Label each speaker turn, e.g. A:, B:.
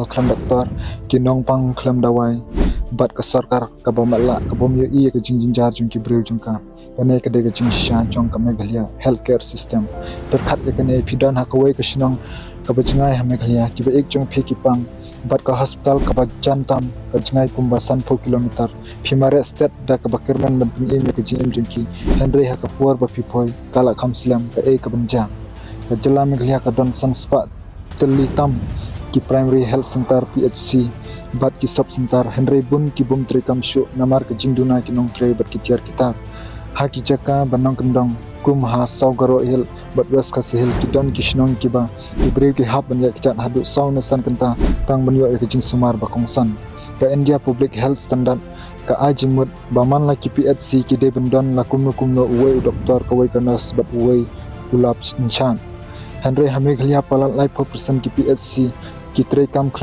A: klam doktor kinong pang klam dawai bat ka sarkar ka bamala ka bom ye ka jinjar jung ki breu jung ka kane ka de ka jing sha jong ka meghalya healthcare system terkhat ka ne phidan ha ka wai ka shinong ka bachngai ha meghalya ki ba ek jong phe ki pang bat ka hospital ka ba jantam ka jingai kumbasan 4 kilometer phimare state da ka bakirman ban pin em ka jing jung ki henry ha ka puar ba phipoi kala khamslam ka e ka banjang ka jala meghalya ka don san spa telitam ki primary health center PHC bat ki sub center henry bun ki bum trekam shu namar ke jingduna ki nong tre bat ki tiar kitar ha ki jaka banong kendong kum ha saugaro hil bat wes ka sehil ki don ki shnong ki ba ki brew ki hab ban ya ki chat hadu saw na san kenta tang ban yo ki jing sumar ba kongsan ka India public health standard ka ajimut baman la ki PHC ki de bendon la kum no uwe doktor ka wei ka nurse bat uwe ulap inchan henry hameglia palat lai 4% ki PHC ki trekam